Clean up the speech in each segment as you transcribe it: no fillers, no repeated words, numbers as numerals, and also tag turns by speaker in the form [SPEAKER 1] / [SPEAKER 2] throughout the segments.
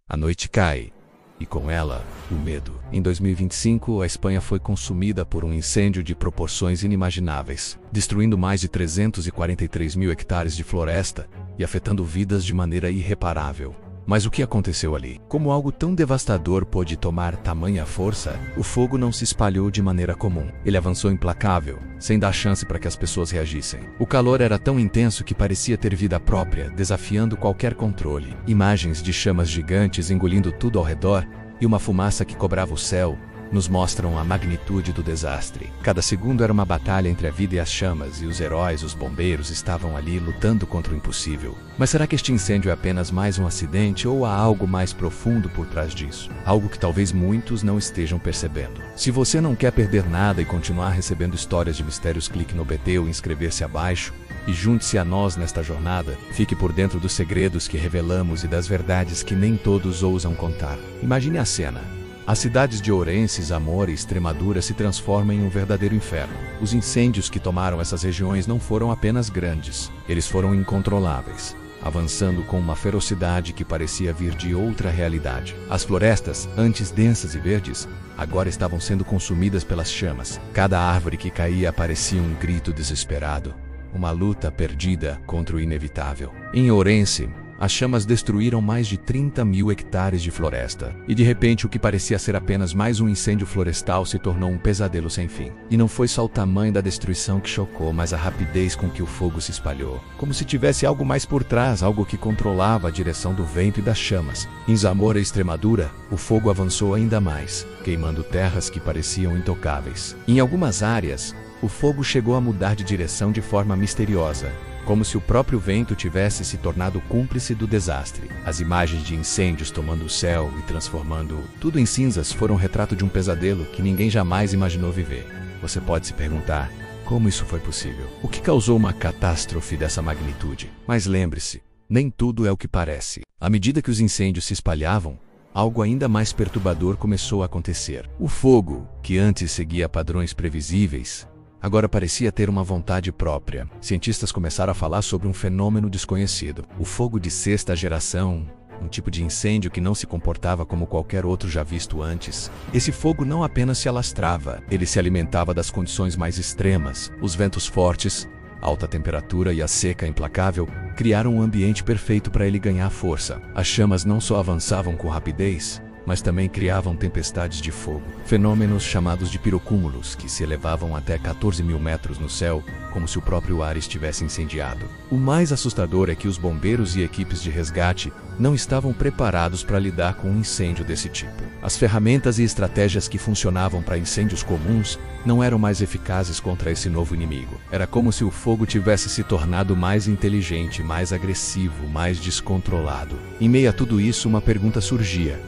[SPEAKER 1] A noite cai, e com ela, o medo. Em 2025, a Espanha foi consumida por um incêndio de proporções inimagináveis, destruindo mais de 343 mil hectares de floresta e afetando vidas de maneira irreparável. Mas o que aconteceu ali? Como algo tão devastador pôde tomar tamanha força? O fogo não se espalhou de maneira comum. Ele avançou implacável, sem dar chance para que as pessoas reagissem. O calor era tão intenso que parecia ter vida própria, desafiando qualquer controle. Imagens de chamas gigantes engolindo tudo ao redor e uma fumaça que cobrava o céu nos mostram a magnitude do desastre. Cada segundo era uma batalha entre a vida e as chamas, e os heróis, os bombeiros, estavam ali lutando contra o impossível. Mas será que este incêndio é apenas mais um acidente ou há algo mais profundo por trás disso? Algo que talvez muitos não estejam percebendo. Se você não quer perder nada e continuar recebendo histórias de mistérios, clique no BT ou inscrever-se abaixo e junte-se a nós nesta jornada. Fique por dentro dos segredos que revelamos e das verdades que nem todos ousam contar. Imagine a cena. As cidades de Ourense, Zamora e Extremadura se transformam em um verdadeiro inferno. Os incêndios que tomaram essas regiões não foram apenas grandes, eles foram incontroláveis, avançando com uma ferocidade que parecia vir de outra realidade. As florestas, antes densas e verdes, agora estavam sendo consumidas pelas chamas. Cada árvore que caía parecia um grito desesperado, uma luta perdida contra o inevitável. Em Ourense, as chamas destruíram mais de 30 mil hectares de floresta. E de repente o que parecia ser apenas mais um incêndio florestal se tornou um pesadelo sem fim. E não foi só o tamanho da destruição que chocou, mas a rapidez com que o fogo se espalhou. Como se tivesse algo mais por trás, algo que controlava a direção do vento e das chamas. Em Zamora e Extremadura, o fogo avançou ainda mais, queimando terras que pareciam intocáveis. Em algumas áreas, o fogo chegou a mudar de direção de forma misteriosa, como se o próprio vento tivesse se tornado cúmplice do desastre. As imagens de incêndios tomando o céu e transformando tudo em cinzas foram um retrato de um pesadelo que ninguém jamais imaginou viver. Você pode se perguntar, como isso foi possível? O que causou uma catástrofe dessa magnitude? Mas lembre-se, nem tudo é o que parece. À medida que os incêndios se espalhavam, algo ainda mais perturbador começou a acontecer. O fogo, que antes seguia padrões previsíveis, agora parecia ter uma vontade própria. Cientistas começaram a falar sobre um fenômeno desconhecido. O fogo de sexta geração, um tipo de incêndio que não se comportava como qualquer outro já visto antes. Esse fogo não apenas se alastrava, ele se alimentava das condições mais extremas. Os ventos fortes, a alta temperatura e a seca implacável criaram um ambiente perfeito para ele ganhar força. As chamas não só avançavam com rapidez, mas também criavam tempestades de fogo, fenômenos chamados de pirocúmulos, que se elevavam até 14 mil metros no céu, como se o próprio ar estivesse incendiado. O mais assustador é que os bombeiros e equipes de resgate não estavam preparados para lidar com um incêndio desse tipo. As ferramentas e estratégias que funcionavam para incêndios comuns não eram mais eficazes contra esse novo inimigo. Era como se o fogo tivesse se tornado mais inteligente, mais agressivo, mais descontrolado. Em meio a tudo isso, uma pergunta surgia.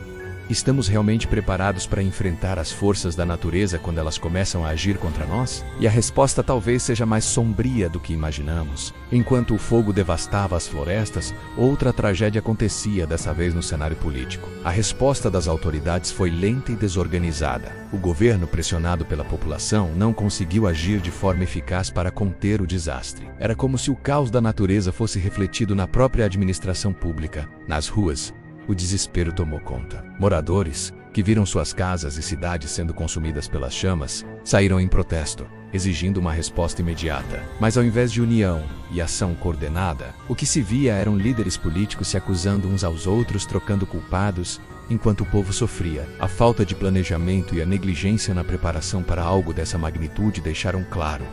[SPEAKER 1] Estamos realmente preparados para enfrentar as forças da natureza quando elas começam a agir contra nós? E a resposta talvez seja mais sombria do que imaginamos. Enquanto o fogo devastava as florestas, outra tragédia acontecia, dessa vez no cenário político. A resposta das autoridades foi lenta e desorganizada. O governo, pressionado pela população, não conseguiu agir de forma eficaz para conter o desastre. Era como se o caos da natureza fosse refletido na própria administração pública. Nas ruas, o desespero tomou conta. Moradores, que viram suas casas e cidades sendo consumidas pelas chamas, saíram em protesto, exigindo uma resposta imediata. Mas ao invés de união e ação coordenada, o que se via eram líderes políticos se acusando uns aos outros, trocando culpados, enquanto o povo sofria. A falta de planejamento e a negligência na preparação para algo dessa magnitude deixaram claro: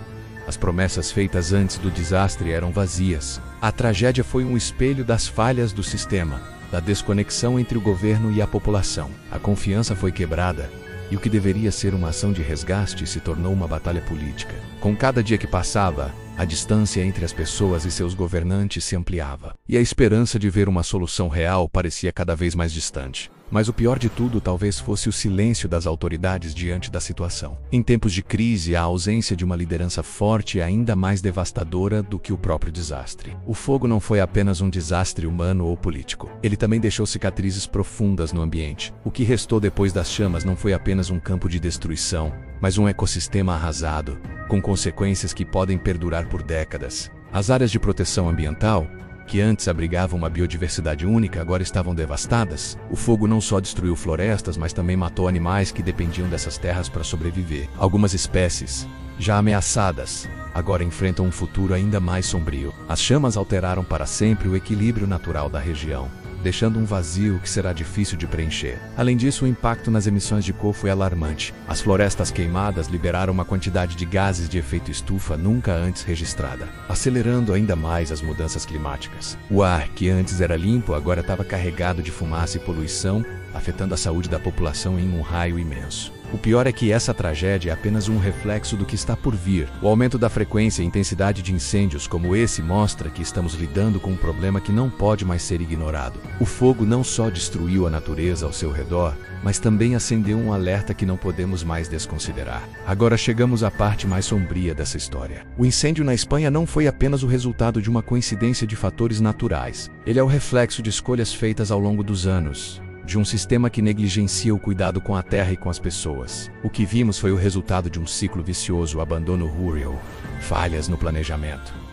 [SPEAKER 1] as promessas feitas antes do desastre eram vazias. A tragédia foi um espelho das falhas do sistema, da desconexão entre o governo e a população. A confiança foi quebrada e o que deveria ser uma ação de resgate se tornou uma batalha política. Com cada dia que passava, a distância entre as pessoas e seus governantes se ampliava, e a esperança de ver uma solução real parecia cada vez mais distante. Mas o pior de tudo talvez fosse o silêncio das autoridades diante da situação. Em tempos de crise, a ausência de uma liderança forte é ainda mais devastadora do que o próprio desastre. O fogo não foi apenas um desastre humano ou político. Ele também deixou cicatrizes profundas no ambiente. O que restou depois das chamas não foi apenas um campo de destruição, mas um ecossistema arrasado, com consequências que podem perdurar por décadas. As áreas de proteção ambiental, que antes abrigavam uma biodiversidade única, agora estavam devastadas. O fogo não só destruiu florestas, mas também matou animais que dependiam dessas terras para sobreviver. Algumas espécies, já ameaçadas, agora enfrentam um futuro ainda mais sombrio. As chamas alteraram para sempre o equilíbrio natural da região, deixando um vazio que será difícil de preencher. Além disso, o impacto nas emissões de coal foi alarmante. As florestas queimadas liberaram uma quantidade de gases de efeito estufa nunca antes registrada, acelerando ainda mais as mudanças climáticas. O ar, que antes era limpo, agora estava carregado de fumaça e poluição, afetando a saúde da população em um raio imenso. O pior é que essa tragédia é apenas um reflexo do que está por vir. O aumento da frequência e intensidade de incêndios como esse mostra que estamos lidando com um problema que não pode mais ser ignorado. O fogo não só destruiu a natureza ao seu redor, mas também acendeu um alerta que não podemos mais desconsiderar. Agora chegamos à parte mais sombria dessa história. O incêndio na Espanha não foi apenas o resultado de uma coincidência de fatores naturais. Ele é o reflexo de escolhas feitas ao longo dos anos, de um sistema que negligencia o cuidado com a terra e com as pessoas. O que vimos foi o resultado de um ciclo vicioso, abandono rural, falhas no planejamento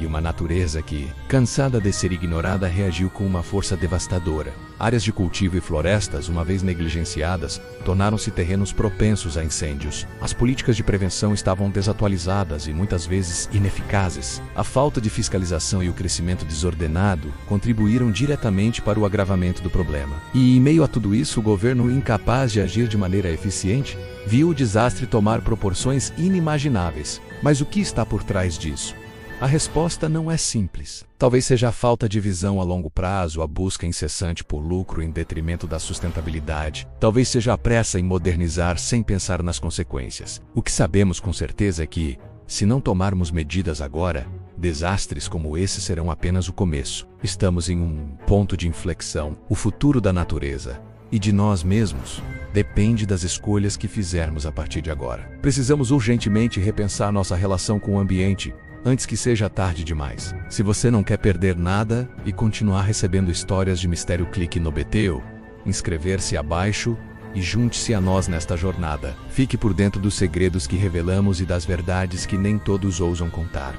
[SPEAKER 1] e uma natureza que, cansada de ser ignorada, reagiu com uma força devastadora. Áreas de cultivo e florestas, uma vez negligenciadas, tornaram-se terrenos propensos a incêndios. As políticas de prevenção estavam desatualizadas e muitas vezes ineficazes. A falta de fiscalização e o crescimento desordenado contribuíram diretamente para o agravamento do problema. E, em meio a tudo isso, o governo, incapaz de agir de maneira eficiente, viu o desastre tomar proporções inimagináveis. Mas o que está por trás disso? A resposta não é simples. Talvez seja a falta de visão a longo prazo, a busca incessante por lucro em detrimento da sustentabilidade. Talvez seja a pressa em modernizar sem pensar nas consequências. O que sabemos com certeza é que, se não tomarmos medidas agora, desastres como esse serão apenas o começo. Estamos em um ponto de inflexão. O futuro da natureza e de nós mesmos depende das escolhas que fizermos a partir de agora. Precisamos urgentemente repensar nossa relação com o ambiente, antes que seja tarde demais. Se você não quer perder nada e continuar recebendo histórias de mistério, clique no botão inscrever-se abaixo e junte-se a nós nesta jornada. Fique por dentro dos segredos que revelamos e das verdades que nem todos ousam contar.